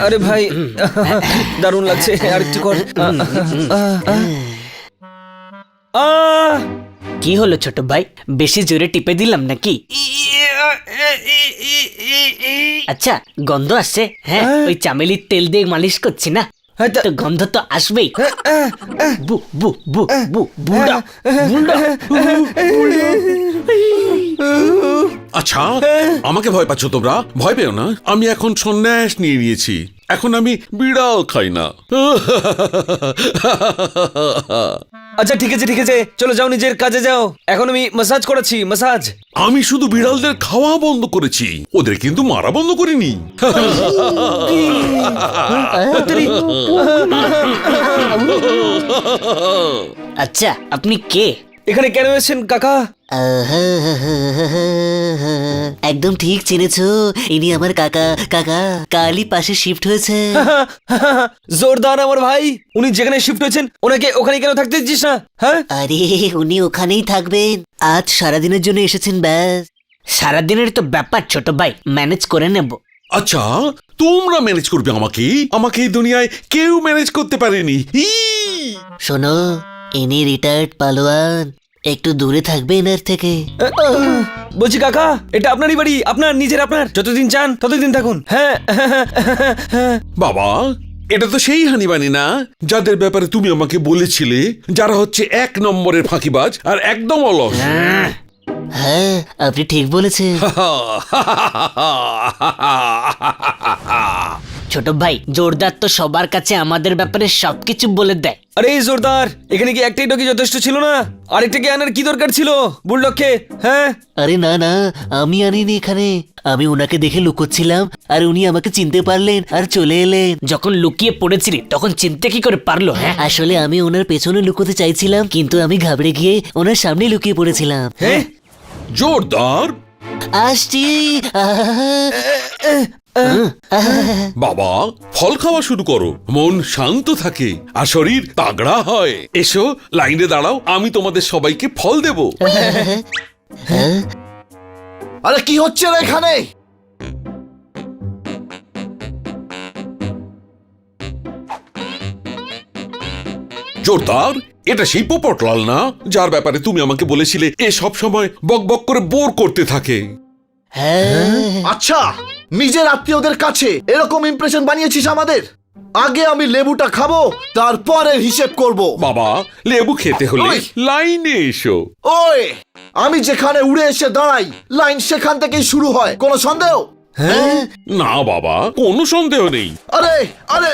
আরে ভাই দারুণ লাগছে, আর একটু কর। কি হলো ছোট ভাই, বেশি জোরে টিপে দিলাম নাকি? আচ্ছা, গন্ধ আসছে। হ্যাঁ, ওই চামেলির তেল দিয়ে মালিশ করছি না, তো গন্ধ তো আসবেই। বু বু বু বু বুড়া বুড়া। আচ্ছা, আমাকে ভয় পাচ্ছ তোমরা? ভয় পেও না, আমি এখন সন্ন্যাস নিয়ে নিয়েছি। এখন আমি বিড়াল খাই না। আচ্ছা ঠিক আছে ঠিক আছে, চলো যাও, নিজের কাজে যাও। এখন আমি ম্যাসাজ করাচ্ছি, ম্যাসাজ। আমি শুধু বিড়ালদের খাওয়া বন্ধ করেছি, ওদের কিন্তু মারা বন্ধ করিনি। আচ্ছা, আপনি কে? এখানে কেন এসেছেন কাকা? একদম ঠিক চিনেছো, ইনি আমার কাকা। কাকা কালই পাশে শিফট হয়েছে। জোরদার আমার ভাই, উনি যেখানে শিফট হয়েছেন ওনাকে ওখানে কেন থাকতে দিচ্ছিস না? হ্যাঁ, আরে উনি ওখানেই থাকবেন, আজ সারাদিনের জন্য এসেছেন ব্যাস। সারাদিনের তো ব্যাপার ছোট ভাই, ম্যানেজ করে নেব। আচ্ছা, তোমরা ম্যানেজ করবে আমাকে? আমাকে এই দুনিয়ায় কেউ ম্যানেজ করতে পারেনি। শোনো, ইনি রিটায়ার্ড পালোয়ান, একটু দূরে থাকবে এনার থেকে। বলছি কাকা, এটা আপনারই বাড়ি, আপনার নিজের, আপনার যতদিন চান ততদিন থাকুন। হ্যাঁ। বাবা, এটা তো সেই হানিবানি না যাদের ব্যাপারে তুমি আমাকে বলেছিলে, যারা হচ্ছে 1 নম্বরের ফাঁকিবাজ আর একদম অলস। হ্যাঁ, আপনি ঠিক বলেছেন। ছোট ভাই, জোরদার তো সবার কাছে আমাদের ব্যাপারে সবকিছু বলে দেয়। আরে জোরদার, এখানে কি একটাই ডগি যথেষ্ট ছিল না? আরেকটা কি আনার কি দরকার ছিল বুলডগকে? হ্যাঁ, আরে না না, আমি আনিনি এখানে, আমি ওনাকে দেখে লুকোচ্ছিলাম আর উনি আমাকে চিনতে পারলেন আর চলে এলেন। যখন লুকিয়ে পড়েছিলি তখন চিনতে কি করে পারলো? হ্যাঁ, আসলে আমি ওনার পেছনে লুকোতে চাইছিলাম, কিন্তু আমি ঘাবড়ে গিয়ে ওনার সামনে লুকিয়ে পড়েছিলাম। হ্যাঁ, জোরদার আসছি। বাবা, ফল খাওয়া শুরু করো, মন শান্ত থাকে আর শরীর তাগড়া হয়। এসো, লাইনে দাঁড়াও, আমি তোমাদের সবাইকে ফল দেব। আরে কি হচ্ছে রে এখানে? জোরদার, এটা সেই পোপটলাল না যার ব্যাপারে তুমি আমাকে বলেছিলে এ সব সময় বক বক করে বোর করতে থাকে? আচ্ছা, নিজের আত্মীয়দের কাছে এরকম ইমপ্রেশন বানিয়েছিস আমাদের? আগে আমি লেবুটা খাবো, তারপরে হিসেব করব। বাবা, লেবু খেতে হলে ওই! লাইনে এসো। ওই, আমি যেখানে উড়ে এসে দাঁড়াই, লাইন সেখান থেকেই শুরু হয়, কোনো সন্দেহ? না বাবা, কোনো সন্দেহ নেই। আরে আরে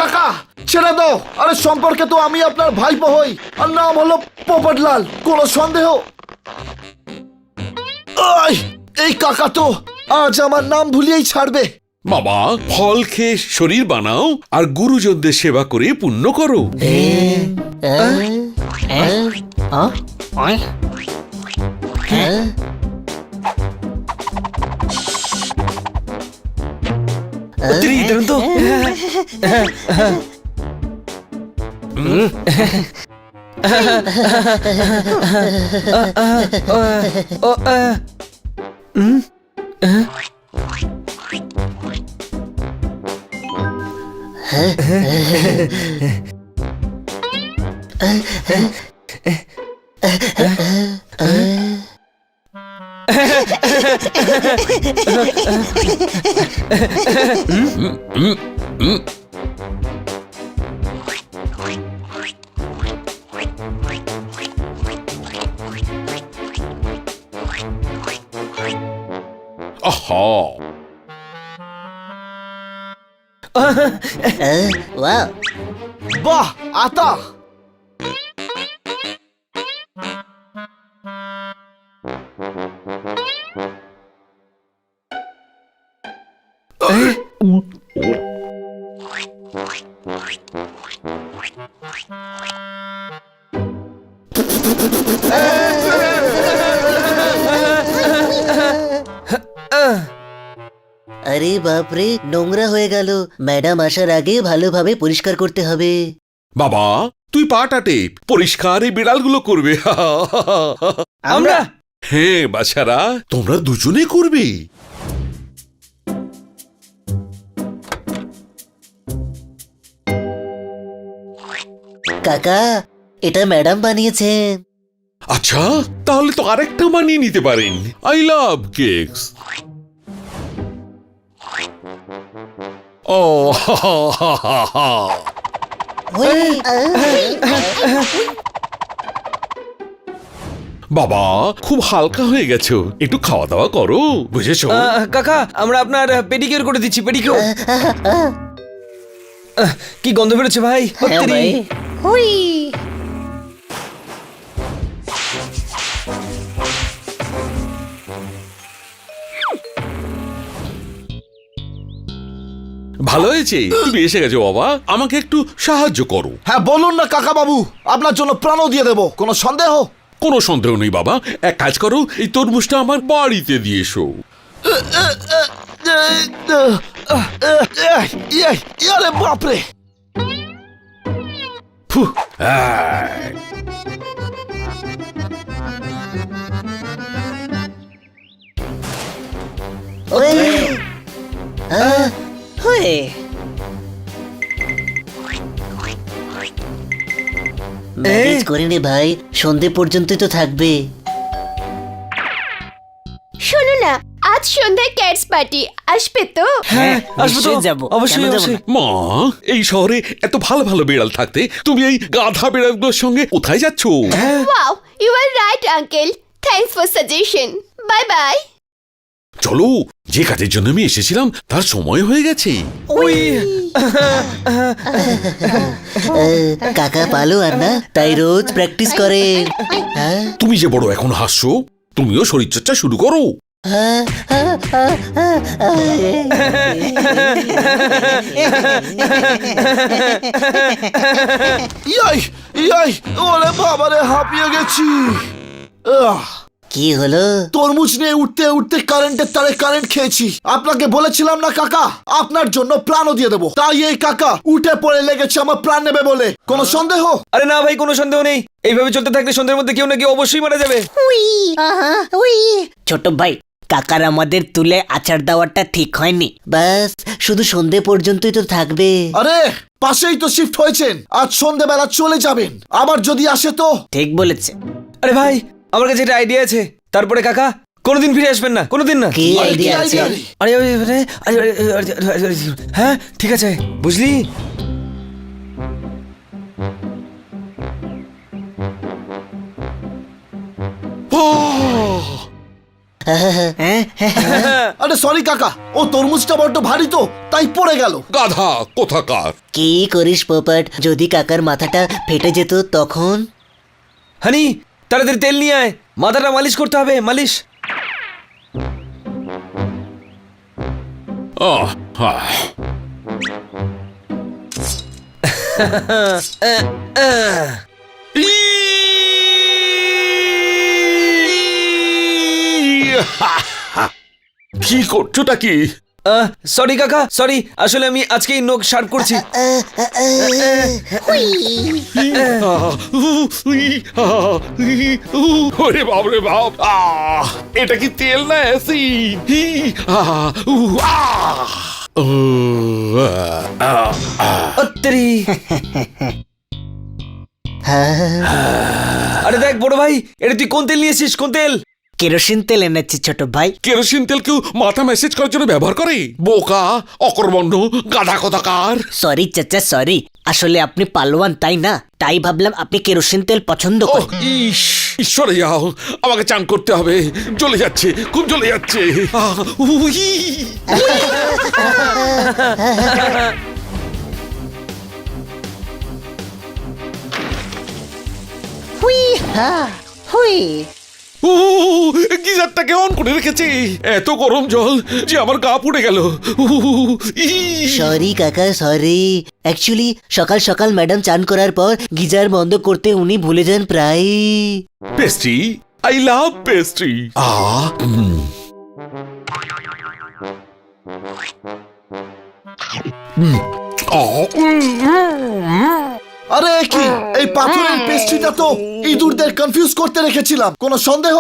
কাকা, ছেড়ে দাও। আরে সম্পর্কে তো আমি আপনার ভাইপো হই, আর নাম হলো পোপটলাল, কোনো সন্দেহ? এই কাকা তো আজ আমার নাম ভুলিয়েই ছাড়বে। বাবা, ফল খেয়ে শরীর বানাও আর গুরুজনদের সেবা করে পুণ্য করো। দারুণ তো। আহা, বাহ, আতা। আরে বাপরে, নোংরা হয়ে গেল। ম্যাডাম আসার আগে ভালোভাবে পরিষ্কার করতে হবে। বাবা, তুই পাটাটে পরিষ্কার এই বিড়ালগুলো করবে। আমরা? হ্যাঁ বাছারা, তোমরা দুজনে করবে। কাকা এটা ম্যাডাম বানিয়েছেন। আচ্ছা, তাহলে তো আরেকটা বানিয়ে নিতে পারেন। I love cakes. ও বাবা, খুব হালকা হয়ে গেছো, একটু খাওয়া দাওয়া করো, বুঝেছো? কাকা আমরা আপনার পেডিকিউর করে দিচ্ছি, পেডিকিউর। কি গন্ধ বেরোচ্ছে ভাই! হ্যাঁ সত্যি। ভাই। হুই। ভালো হয়েছে, তুমি এসে গেছো বাবা, আমাকে একটু সাহায্য করো। হ্যাঁ বলুন না কাকা বাবু, আপনার জন্য প্রাণও দিয়ে দেবো, কোনো সন্দেহ? কোনো সন্দেহ নেই বাবা, এক কাজ করো, এই তরমুজটা আমার বাড়িতে দিয়ে এসো। আরে বাপরে! ফুহ, আহ, হুই। ম্যানেজ করে নে ভাই, সন্ধে পর্যন্তই তো থাকবে। শোনো না, আজ সন্ধ্যায় ক্যাটস পার্টি আসবে তো? হ্যাঁ আসবো তো, নিশ্চয়ই যাবো। অবশ্যই কেন যাবো অবশ্যই। না? মা, এই শহরে এত ভালো ভালো বিড়াল থাকতে তুমি এই গাধা বিড়ালগুলোর সঙ্গে কোথায় যাচ্ছ? Wow, you are right uncle, thanks for suggestion, bye bye. চলো, যে কাজের জন্য আমি এসেছিলাম তার সময় হয়ে গেছে। ওই কাকা পালো আর না, তাই রোজ প্র্যাকটিস করেন। হ্যাঁ? তুমি যে বড় এখন হাসছো, তুমিও শরীরচর্চা শুরু করো। ইয়াই ইয়াই, ওরে বাবারে, হাঁপিয়ে গেছি। কি হলো? তরমুজ নিয়ে উঠতে উঠতে কারেন্টের তারে কারেন্ট খেয়েছি। আপনাকে বলেছিলাম না কাকা, আপনার জন্য প্রাণও দিয়ে দেবো, তাই এই কাকা উঠে পড়ে লেগেছে আমার প্রাণ নেবে বলে। কোনো সন্দেহ? আরে না ভাই, কোনো সন্দেহ নেই। এইভাবে চলতে থাকলে সন্ধ্যের মধ্যে কেউ না কেউ অবশ্যই মারা যাবে। ছোট ভাই, কাকার আমাদের তুলে আচার দেওয়াটা ঠিক হয়নি। বাস শুধু সন্ধে পর্যন্তই তো থাকবে। আরে পাশেই তো শিফট হয়েছেন, আজ সন্ধেবেলা চলে যাবেন, আবার যদি আসে তো? ঠিক বলেছে। আরে ভাই, আমার কাছে একটা আইডিয়া আছে। তারপরে কাকা কোনোদিন ফিরে আসবেন না, কোনোদিন না। কি আরে, কি আইডিয়া আছে? idea রে? আরে হ্যাঁ ঠিক আছে, বুঝলি? হ্যাঁ? আরে সরি কাকা, ও তরমুজটা বড্ড ভারী তো, তাই পড়ে গেল। গাধা কোথাকার! কি করিস পোপট, যদি কাকার মাথাটা ফেটে যেত তখন? হানি, তাড়াতাড়ি তেল নিয়ে আয়, মাথাটা মালিশ করতে হবে, মালিশ। আহ, আহ। কি করছোটা কি? সরি কাকা, সরি, আসলে আমি আজকেই নখ শার্প করছি। ওরে বাবরে বাপ! এটা কি তেল না অ্যাসিড? অত্তেরি। আরে দেখ বড় ভাই, এটা তুই কোন তেল নিয়েছিস? কোন তেল? কেরোসিন তেল এনেছি ছোট ভাই। কেরোসিন তেল কেউ মাথা ম্যাসেজ করার জন্য ব্যবহার করে? বোকা, অকর্মণ্য, গাধা কোথাকার! সরি চাচা, সরি। আসলে আপনি পালোয়ান তাই না, তাই ভাবলাম আপনি কেরোসিন তেল পছন্দ ও করেন। ইস, ঈশ্বরে যাও, আমাকে চান করতে হবে, জ্বলে যাচ্ছে, খুব জ্বলে যাচ্ছে। উই। গিজারটাকে অন করে রেখেছি, এত গরম জল যে আমার গা পুড়ে গেল। সরি কাকা, সরি। অ্যাকচুয়ালি সকাল সকাল ম্যাডাম চান করার পর গিজার বন্ধ করতে উনি ভুলে যান প্রায়। Pastry, I love pastry. আরে কি, এই পাথরের পেস্ট্রিটা তো ইঁদুরদের কনফিউজ করতে রেখেছিলাম, কোনো সন্দেহ?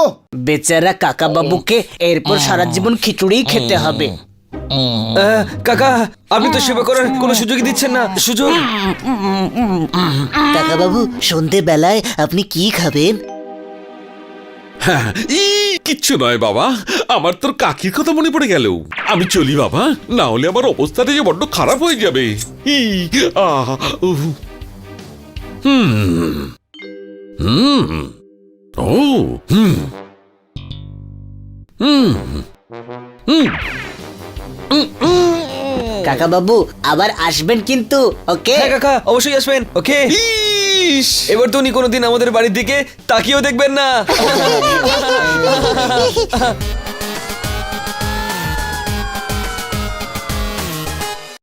বেচারা কাকা বাবুকে এরপর সারা জীবন খিচুড়ি খেতে হবে। কাকা আপনি তো সেবা করার কোনো সুযোগই দিচ্ছেন না। সুযোগ কাকা বাবু সন্ধেবেলায় আপনি কি খাবেন? হ্যাঁ, কিচ্ছু নয় বাবা, আমার তোর কাকির কথা মনে পড়ে গেল। আমি চলি বাবা, না হলে আমার অবস্থাটা যে বড্ড খারাপ হয়ে যাবে। ই, আহ, উহ। হুম হুম ও হুম হুম হুম কাকা বাবু আবার আসবেন কিন্তু, ওকে? হ্যাঁ কাকা অবশ্যই আসবেন। ওকে, ইস, এবার তো উনি কোনোদিন আমাদের বাড়ির দিকে তাকিয়েও দেখবেন না।